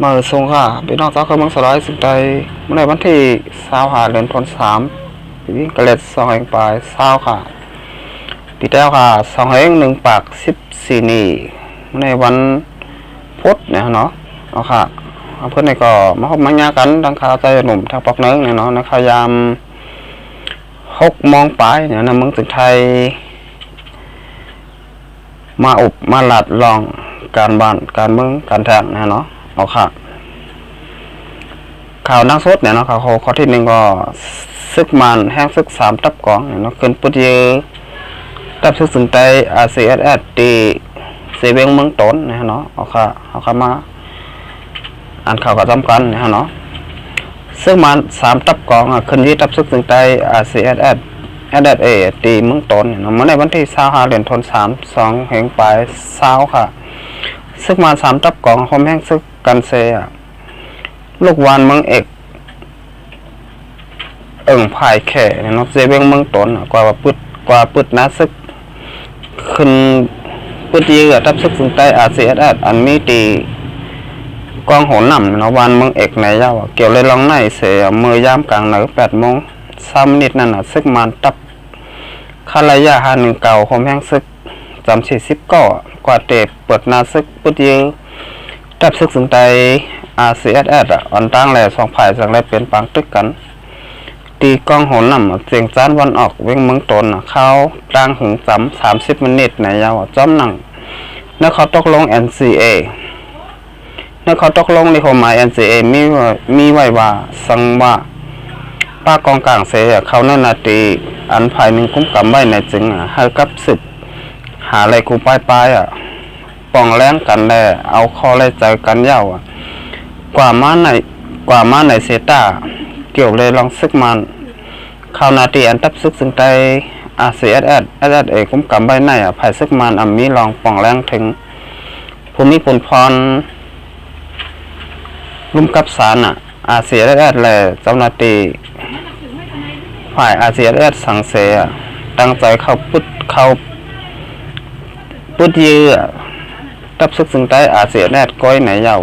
มาส่งค่ะพี่น้องสาวเขาเมืองสลายสุดใจเมื่อในวันที่25 เดือนธันวาคมปีกระเล็ด2 แห่งปลาย20ค่ะปีแล้วค่ะ2 แห่ง1 ปาก14นี่เมื่อในวันพุธเนี่ยเนาะเอาค่ะเพื่อนในก็มาพบมังยากันดังข่าวใจหนุ่มทางปอกเนื้อเนี่ยเนาะในขยาม6 โมงปลายเนี่ยนะเมืองตึกไทยมาอุบมาหลัดลองการบ้านการเมืองการแทงนะเนาะเอาค่ะข่าวนักสดเนี่ยเนาะข่าวข้อที่1ก็ซึกมันแห้งซึก3 ตับกองเนี่ยเนาะขึ้นปุตเยตับซึกสึงใจRCSSตีเสเวงเมืองต้นนะเนาะเอาค่ะมาอ่านข่าวกับจำกันนะเนาะซึกมัน3 ตับกองขึ้นที่ตับซึกสึงใจRCSS SSA ตีเมืองต้นเนี่ยเนาะเมื่อในวันที่25 เดือนธันวาคม2 แห่งปลาย20ค่ะซึกมัน3 ตับกองคมแห้งซึกกันเซลูกวานเมืองเอกภายแข่เนาะเซเวงเมืองต้นกว่าปึดนะซึกขึ้นปึดยืทับซึกสึงใต้RCSSอันมีตีกองโหนนำเนาะวานเมืองเอกในยาวเกี่ยวเลยลองในเสียมือยามกลางเหนือ8 โมง3 นิดนั่นซึกมันตับคาลายา51 เก่าคมแห้งซึกจำ40ก่อกว่าเตะเปิดนาซึกปึดยืทับซึกสึงใต้RCSSอันตั้งแหล่2 ฝ่ายสังได้เป็นปางตึกกันตีกองโหนนำเสียงจานวันออกเวงเมืองตนเข้าตั้งหึงจำ30 มินิในยาวจ้อมหนังเนื้อเขาตกลง NCA เนื้อเขาตกลงในความหมาย NCA มีไว้ว่าสังว่าป้ากองกลางเสียเขาเนื้อนาตีอันภายหนึ่งคุ้มกำไว้ในจึงให้กับศึกหาอะไรกูป้ายป่องแรงกันแล่เอาคอไล่ใจกันยาวกว่ามาในเซตาเกี่ยวเลยลองซึกมันข่าวนาตีอันตับซึกสึงใจRCSS SSA คุ้มกำใบในภายซึกมันมีลองป่องแรงถึงภูมิพลพรลุ่มกับสารRCSS และเจ้าหน้าที่ฝ่ายRCSS สังเสตั้งใจเข้าปุดยื้อตับซึกสึงใจRCSSก้อยไหนยาว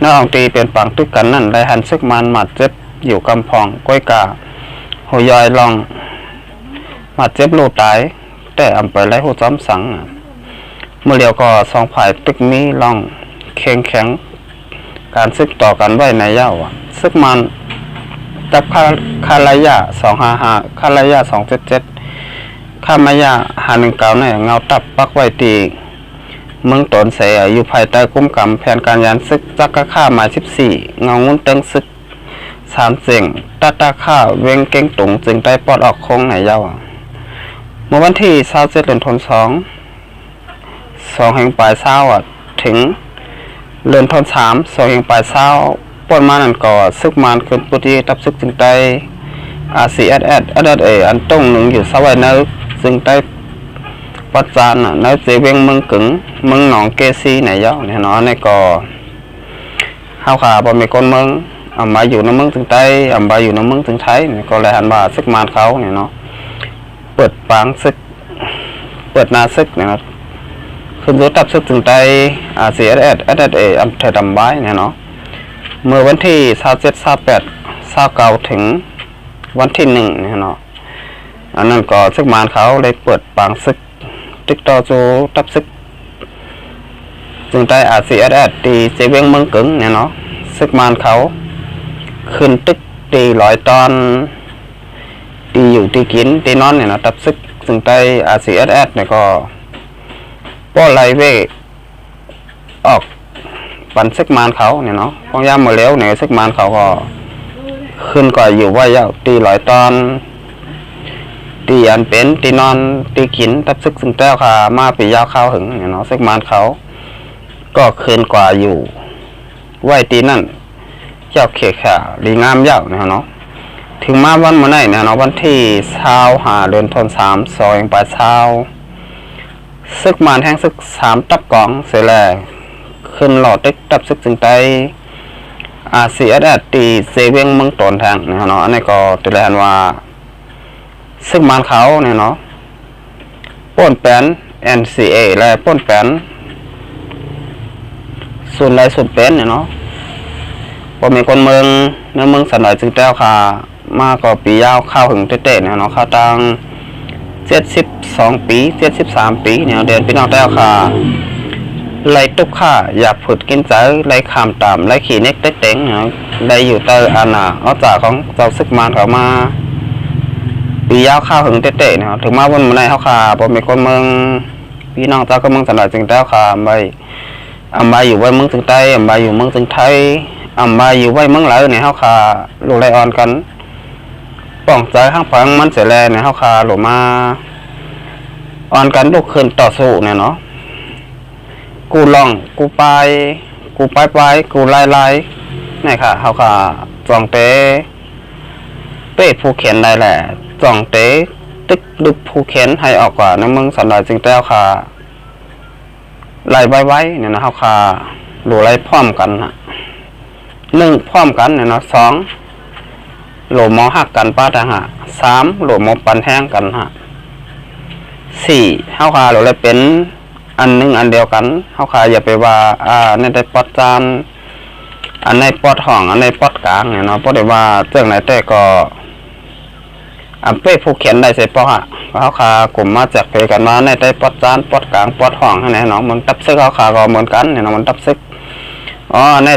น้องตีเป็นปังตึกกันนั่นได้หันซึกมันหมัดเจ็บอยู่กำพองก้อยกาหัวยอยลองหมัดเจ็บโลตายแต่อำไปไล่หัวจ้ำสังเมื่อเดียวก็2 ฝ่ายตึกมีลองแข็งการซึกต่อกันไว้ในยาวซึกมันจับคาลายา255คาลายา277ข้ามายา519เนี่ยเงาตับปักไว้ตีเมืองตนเสียอยู่ภายใต้คุ้มกำแผนการยันซึกจักกะข้ามา14เงางุ้นเติงซึก3 เสียงตาข้าเวงเก่งตุงจึงได้ปลดออกคงไหนยาวเมื่อวันที่27 เดือนธันวาคม2 แห่งปลาย20ถึงเดือนธันวาคม2 แห่งปลาย20ปนมานั่นก่อซึกมันขึ้นปุติตับซึกจึงได้RCSS SSA อันต้งหนึ่งอยู่สวายเนื้อจึงได้ปัจจานในเจเวงเมืองกึ่งเมืองหนองเกซีไหนเยอะเนี่ยเนาะในก่อข้าวขาบะหมี่ก้นเมืองมาอยู่ในเมืองถึงใต้มาอยู่ในเมืองถึงไทยก็เลยหันมาซึกมันเขาเนี่ยเนาะเปิดปางซึกเปิดนาซึกเนี่ยนะขึ้นรถตับซึกถึงใต้RCSS SSAอำเภอดำไว้เนี่ยเนาะเมื่อวันที่27 28 29ถึงวันที่1เนี่ยเนาะอันนั้นก็ซึกมันเขาเลยเปิดปางซึกติดต่อจูตับซึกจึงได้RCSSตีเจเวงเมืองกึ่งเนี่ยเนาะซึกมันเขาขึ้นตึกตี100 ตอนตีอยู่ตีกินตีนอนเนี่ยเนาะตับซึกจึงได้RCSSเนี่ยก็ป้อไล่เวออกปันซึกมันเขาเนี่ยเนาะพอยามมาแล้วเนี่ยซึกมันเขาก็ขึ้นก็อยู่ว่ายาวตี100 ตอนตีอันเป็นตีนอนตีกินตับซึกซึ่งแต้วค่ะมาปียาวข้าวหึงเนี่ยเนาะซึกมันเขาก็คืนกว่าอยู่ไหวตีนั่นเจ้าเขข่าดีงามยาวเนี่ยเนาะถึงมาวันเมื่อไหร่เนี่ยเนาะวันที่25 เดือนธันวาคม2 แห่งปลาย20ซึกมันแห้งซึก3 ตับกองเสร็จแล้วขึ้นหลอดตึกตับซึกซึ่งใต้RCSSตีเซเวงเมืองตนทางเนี่ยเนาะอันนี้ก็ติดแล้วว่าซึ่งมันเขาเนี่ยเนาะป้นแป้น NCA และป้นแป้นส่วนไรส่วนเป็นเนี่ยเนาะ พอมีคนเมืองในเมืองสันดอยจึงแต้วค่ะมาก็ปียาวเข้าถึงเตะๆเนี่ยเนาะเข้าตัง72 ปี73 ปีเนี่ยเดือนพี่น้องแต้วค่ะไล่ตุกข่าอยากผุดกินใจไล่ขามตามไล่ขี่เน็กเต็งเนาะไล่อยู่เตออาณาเอาจากของเจ้าซึกมารเขามาปียาวเข้าถึงเตะๆเนี่ยถึงมาวันเมื่อไหร่เขาค่ะพอมีคนเมืองพี่น้องเจ้าก็เมืองสันดอยจึงแต้วค่ะอำไบอยู่ไว้เมืองจึงใต้อำไบอยู่เมืองจึงไทยอำมาอยู่ไว้เมืองไหลเนี่ยเฮาคาลูกไลออนกันป้องใจข้างฝังมันเสียแลเนี่ยเฮาคาหลมาออนกันลูกขึ้นต่อสู้เนี่ยเนาะกูลองกูไปกูไล่นี่ค่ะเฮาคาจองเตเป้ผู้เขียนได้แหละจองเตตึกดึกผู้เขียนให้ออกกว่าในเมืองสันดอยจึงแต้วค่ะไล่ไว้เนี่ยนะเฮาคาลูกไล่พร้อมกันฮะ1พร้อมกันเนี่ยเนาะ2โหลมอหักกันป้าทางหะ3โหลมอปันแห้งกันฮะ4เฮาคาโหลเลยเป็นอันหนึ่งอันเดียวกันเฮาคาอย่าไปว่าในได้ปอดจานอันในปอดห้องอันในปอดกลางเนี่ยเนาะเพราะได้ว่าเรื่องไหนแต่ก็เป้ผู้เขียนได้ใส่ปอฮะเฮาคากลุ่มมาจากไปกันมาในได้ปอดจานปอดกลางปอดห้องให้ไหนเนาะมันตับซึกเฮาคาก็เหมือนกันเนี่ยเนาะมันตับซึกใน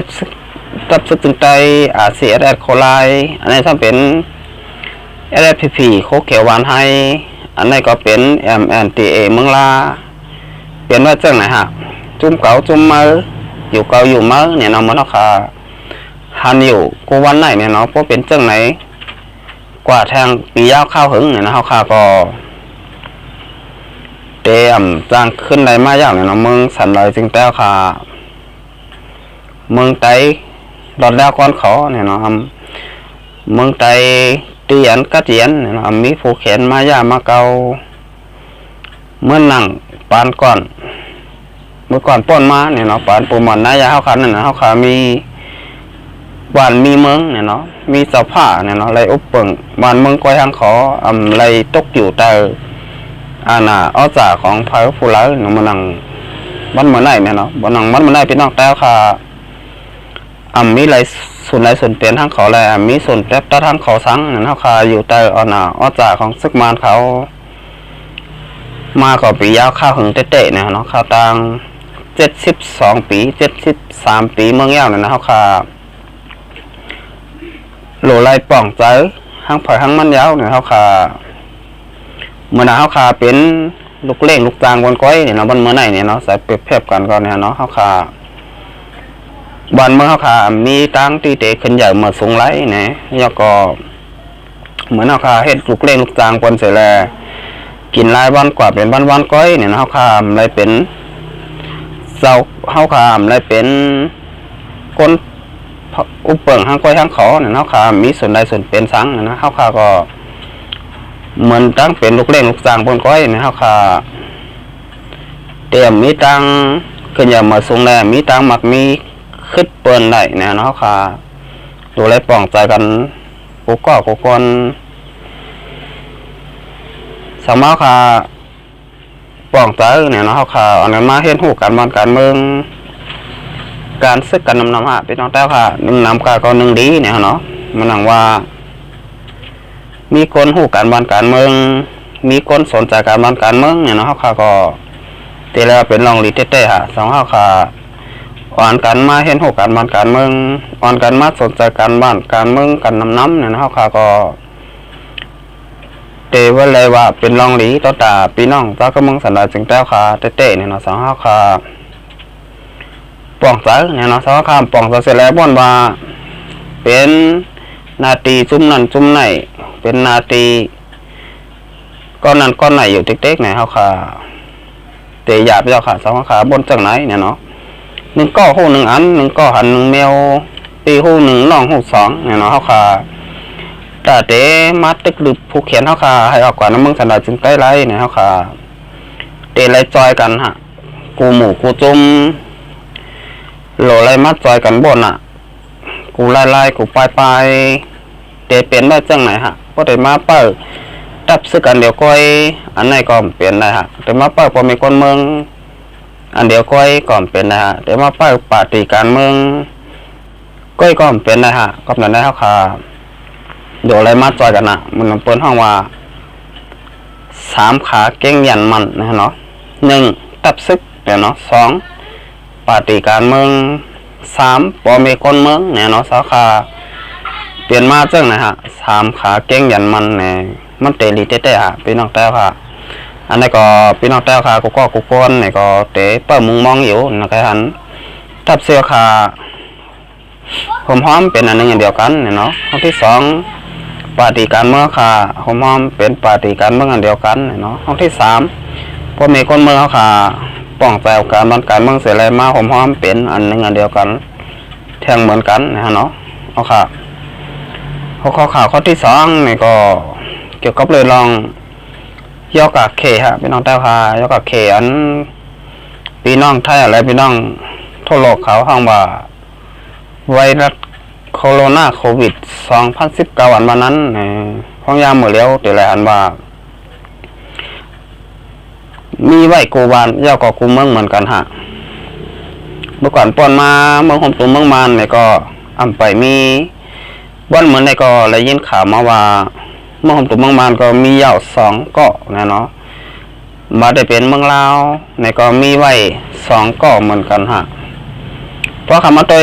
ตับซึกจึงใจเสียแอดโคไลอันนี้ถ้าเป็นLFP โคเขียวหวานไฮอันนี้ก็เป็น MNTA เมืองลาเป็นว่าจังไหนฮะจุ่มเก่าจุ่มมืออยู่เก่าอยู่มือเนี่ยเนาะมันเนาะค่ะหันอยู่กูวันไหนเนี่ยเนาะเพราะเป็นจังไหนกว่าแทงปียาวข้าวหึงเนี่ยนะเฮาค่ะก็เตรียมจ้างขึ้นได้มาอย่างเนี่ยเนาะเมืองสันดอยจึงแต้วค่ะเมืองไตรอดแล้วก้อนขอเนี่ยเนาะเมืองไตเตียนกัดเตียนเนี่ยเนาะมีผู้เขียนมาย่ามาเกาเมื่อนั่งปานก่อนเมื่อก่อนป้นมาเนี่ยเนาะปานปูมันนายาเฮาคันนั่นนะเฮาขามีบ้านมีเมืองเนี่ยเนาะมีเสาผ้าเนี่ยเนาะไรอุปเปิงบ้านเมืองก้อยทางขอไรตกอยู่แต่อ้อจ่าของพายผู้ร้ายเนาะมันนั่งมันเหมือนไหนเนี่ยเนาะมันนั่งมันเหมือนไหนพี่น้องแต้วค่ะมีไรส่วนไรส่วนเปลี่ยนทางเขาแลมีส่วนแป๊บทางเขาสังเนี่ยเขาคาอยู่แต่อ้อจ่าของซึกมารเขามาก่อปียาวข้าวหึงเตะเนี่ยเนาะข้าวตัง72 ปี73 ปีเมืองยาวเนี่ยนะเขาคาโหลไรป่องใจห้างผ่อยห้างมันยาวเนี่ยเขาคาเมื่อน่ะเขาคาเป็นลูกเล่งลูกจางบนก้อยเนี่ยเนาะบนเมื่อไหนเนี่ยเนาะใส่เปรียบเทียบกันก่อนเนี่ยเนาะเขาคาบ้านเมืองเขาค่ะมีตั้งตีเตะขึ้นใหญ่มาสูงไรเนี่ยแล้วก็เหมือนเขาค่ะเฮ็ดลูกเล่นลูกจางปนเสร็จแล้วกินรายวันกว่าเป็นวันก้อยเนี่ยเขาค่ะอะไรเป็นเสาเขาค่ะอะไรเป็นคนอุปเปิงห้างก้อยห้างขอเนี่ยเขาค่ะมีส่วนใดส่วนเป็นสังนะเขาค่ะก็เหมือนตั้งเป็นลูกเล่นลูกจางปนก้อยเนี่ยเขาค่ะเตรียมมีตั้งขึ้นใหญ่มาสูงแล้วมีตั้งหมักมีขึ้นเปิ้นได้เนี่ยเนาะค่ะดูแลป้องใจกันกูคนสามารถค่ะป้องใจเนี่ยเนาะค่ะอันนั้นมาเห็นหูการบ้านการเมืองการซึกกันนำฮะพี่น้องแต้วค่ะนำก็หนึ่งดีเนี่ยเนาะมันหนังว่ามีคนหูการบ้านการเมืองมีคนสนใจการบ้านการเมืองเนี่ยเนาะค่ะก็ตีแล้วเป็นรองลีเต้ๆฮะสองค่ะอ่อนกันมาเห็นหกการบ้านการเมืองอ่อนกันมาสนใจการบ้านการเมืองกันน้ำเนี่ยนะครับค่ะก็เตว่าเลยว่าเป็นรองหลีต่อตาพี่น้องเจ้าก็มึงสันดาจึงแต้วค่ะเต้เนี่ยเนาะสองห้าค่ะป่องใจเนี่ยเนาะสองห้าป่องใจเสร็จแล้วบ่นว่าเป็นนาตีจุ่มนั่นจุ่มไหนเป็นนาตีก้อนนั้นก้อนไหนอยู่เต๊กๆเนี่ยเขาค่ะเตะหยาบเจ้าค่ะสองห้าบนจังไหนเนี่ยเนาะ1ก้อหู1อัน1ก้อหัน1แมวตีหู1น้องหู2เนี่ยเนาะเฮาค่ะแต่เตมาตึกดึกผู้เขียนเฮาค่ะให้ออกกว่าน้ำเมืองสันดาจึงใกล้ไรเนี่ยเฮาค่ะเตไรจอยกันฮะกูหมู่กูจุ่มโหลไรมัดจอยกันบนกูไล่กูไปเตเป็นได้จังไหนฮะเพราะเตมาเปิดตับซึกกันเดี๋ยวก้อยอันไหนก็เปลี่ยนได้ฮะเตมาเปิดพอมีคนเมืองอันเดียวก้อยก่อนเป็นนะฮะเดี๋ยวมาเปิดปาฏิการเมือง ก้อยก็เป็นนะฮะก็นั้นได้เฮาค่ะโดอะไรมาจอยกันนะมันเปิ้นห้องว่า3ขาเก่งยันมันนะเนาะ1ตับซึกเนาะ2ปฏิการเมือง3บ่มีคนเมืองเนาะสาขาเปลี่ยนมาจังนะฮะ3ขาเก่งยันมันมันเตลีเต้ๆฮะพี่น้องแต้วค่ะอันนี้ก็พี่น้องแต้วค่ะกูก้นนี่ก็เตะเปิ้มุงมองอยู่นะครับหันทับเสื้อขาหอมเป็นอันนึงอย่างเดียวกันเนาะห้องที่2ปฏิการเมืองค่ะหอมเป็นปฏิการเมืองอันเดียวกันเนาะห้องที่3พวกมีคนเมืองเขาค่ะป้องแปลการบันการเมืองเสียอะไรมาหอมเป็นอันนึงอันเดียวกันแทงเหมือนกันนะฮะเนาะเอาค่ะข้อที่2นี่ก็เกี่ยวกับเลยลองยอกากเคฮะพี่น้องแต้วค่ะยอกากเคอันพี่น้องไทยอะไรพี่น้องทั่วโลกเขาห้องว่าไวรัสโคโรนาโควิด2019วันนั้นห้องยามเมื่อเลี้ยวแต่ละอันว่ามีไว้กูวานยาวกว่ากูเมืองเหมือนกันฮะเมื่อก่อนป้อนมาเมืองโฮมตัวเมืองมันเนี่ยก็อำไปมีวันเหมือนในก็เลยยินข่าวมาว่าเมืองโฮมตัวเมืองมันก็มียาว2เกาะนะเนาะมาได้เป็นเมืองลาวในก็มีไว้2เกาะเหมือนกันฮะเพราะคำว่าตัว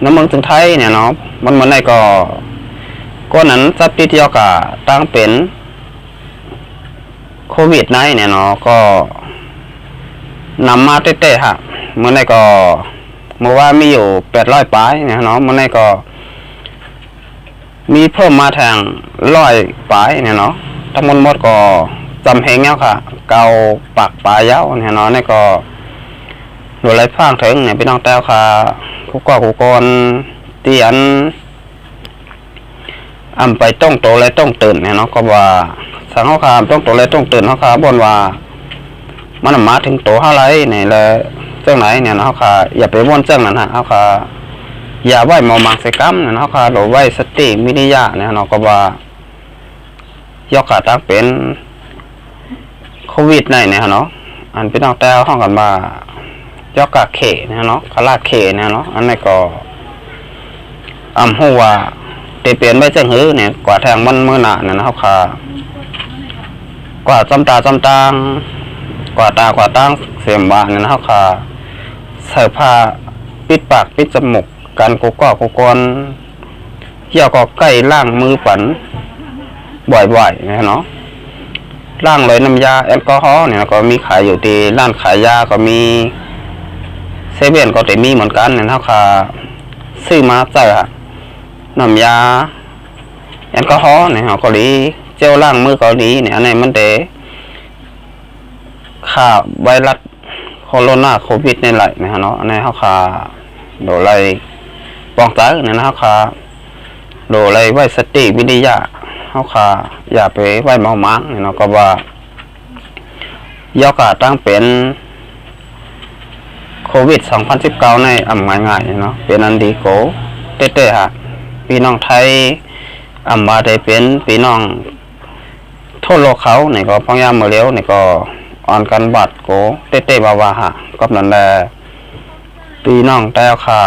ในเมืองถึงไทยเนี่ยเนาะมันเหมือนในก็นั้นจับติดยอกะตั้งเป็นโควิดเนี่ยเนาะก็นำมาเต้ๆฮะเหมือนในก็เมื่อว่ามีอยู่800ปลายเนี่ยเนาะเหมือนในก็มีเพิ่มมาแทง100ปลายเนี่ยเนาะทั้งหมดก็จำเพลงเนี้ยค่ะเกาปากปลายเย้าเนี่ยเนาะนี่ก็หนูไรฟังถึงเนี่ยพี่น้องแต้วค่ะกูกอนเตียนไปต้องโตและต้องตื่นเนี่ยเนาะก็ว่าสังเขาคามต้องโตและต้องตื่นเขาคาบนว่ามันมาถึงโตเท่าไรเนี่ยเลยเจ้าไหนเนี่ยเขาคาอย่าไปว่นเจ้านั้นฮะเขาคาอย่าไหวมอมังเสกัมเนี่ยเขาคาหรือไหวสติมินิยะเนี่ยเนาะก็ว่ายกขาตั้งเป็นโควิดเนี่ยเนาะอันพี่น้องแต้วห้องกันมายกกะเขเนี่ยเนาะคาราเขเนี่ยเนาะอันนี้ก็หัวเตเปลี่ยนไปจังหื้อเนี่ยกว่าแทงมันมือหนาเนี่ยนะครับค่ะกว่าจำตางกว่าตั้งเสียมบานเนี่ยนะครับค่ะใส่ผ้าปิดปากปิดจมูกกันกูกอนเกี่ยวกับใกล้ล่างมือปั่นบ่อยๆนะเนาะล่างเลยน้ำยาแอลกอฮอล์เนี่ยก็มีขายอยู่ที่ร้านขายยาก็มีเซเว่นก็จะมีเหมือนกันเนี่ยนะครับค่ะซื้อมาใส่น้ำยาแอลกอฮอล์เนี่ยเกาหลีเจลล้างมือเกาหลีเนี่ยอันนี้มันเดฆ่าไวรัสโคโรนาโควิดนี่แหละนะฮะเนาะอันนี้เขาฆ่าโดยไรป้องกันเนี่ยนะเขาฆ่าโดยไรไวสติวิทยาเขาฆ่าอย่าไปไวเมามังเนี่ยเนาะก็ว่ายอกาตั้งเป็นโควิด2019ในง่ายๆเนาะเป็นอันดีโกเต้ๆฮะพี่น้องไทยมาได้เป็นพี่น้องทั่วโลกเขาเนี่ยก็พยายามมาเลี้ยวเนี่ยก็อ่อนกันบัดโกเต้ๆว่าฮะก็นั่นแหละพี่น้องแต่ค่ะ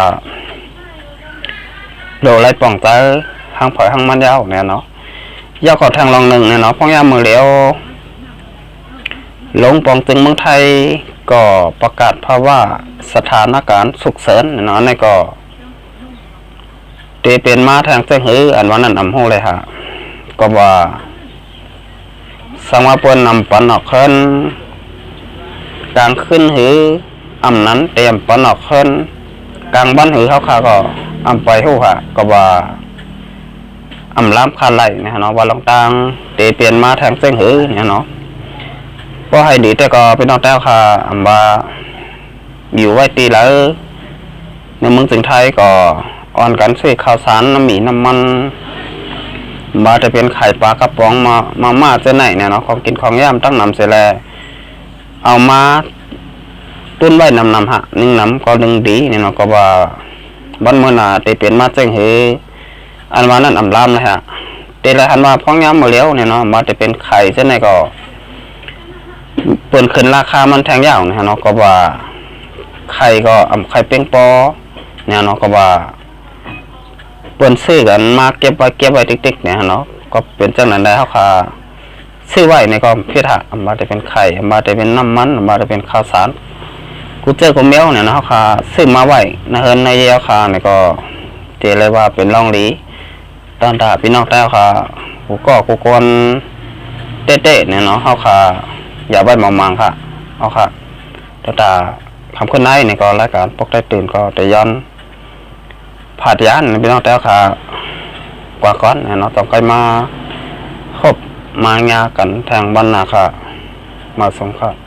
โดไรป่องใจห้างผอยห้างมันยาวเนี่ยเนาะยาวกว่าทางลองหนึ่งเนี่ยเนาะพยายามมาเลี้ยวลงปองตึงเมืองไทยก็ประกาศภาวะสถานการณ์ฉุกเฉินเนาะนี่ก็เตเป็นมาทางเจ้าหืออันวันนั้นหูเลยฮะก็ว่าสังว่าเปิ้นนำปันออกขึ้นกลางขึ้นหือนั้นเตรียมปันออกขึ้นกลางบ้านหือเขาค่ะก็ไปหู้ค่ะก็ว่าล้ำคาไหลเนี่ยเนาะว่าลองตังเตเปลี่ยนมาทางเจ้าหือเนี่ยเนาะก็ให้ดีแต่ก็เป็นน้องแต้วค่ะว่าอยู่ไว้ตีแล้วในเมืองสิงห์ไทยก็อ่อนกันซื้อข้าวสารน้ำหมี่น้ำมันมาจะเป็นไข่ปลากระป๋องมาเจ้าไหนเนี่ยเนาะของกินของย่ำตั้งนำเสร็จแล้วเอามาตุ้นไว้นำฮะนึ่งน้ำก็ดึงดีเนี่ยเนาะก็ว่าบ้านเมืองน่ะจะเป็นมาเจ้งเฮอันว่านั้นลำเลยฮะแต่ละอันว่าพ้องย่ำมาเลี้ยวเนี่ยเนาะมาจะเป็นไข่เจ้าไหนก็เปิดขึ้นราคามันแทงยาวนะเนาะก็ว่าไข่ก็ไข่เป้งปอเนี่ยเนาะก็ว่า เปิ้นซื้อกันมาเก็บไว้ติ๊กๆเนี่ยเนาะก็เป็นจังนั้นได้เฮาค่ะซื้อไว้นี่ก็พิธามาได้เป็นไข่มาได้เป็นน้ำมันมาได้เป็นข้าวสารกูเจอกับแมวเนี่ยนะเฮาค่ะซื้อมาไว้นะเฮินในเยาค่ะนี่ก็เจเลยว่าเป็นร่องหลีตอนตาพี่น้องแต่เฮาค่ะกูกวนเต้ๆเนี่ยเนาะเฮาค่ะอย่าไว้มังๆค่ะเฮาค่ะตาคำคนไหนนี่ก็รายการปกได้ตื่นก็แต่ย้อนผาดยานพี่น้องแต่ค่ะกว่าก่อนเนาะต้องใครมาคบมางากันทางบ้านนาค่ะมาสงค่ะ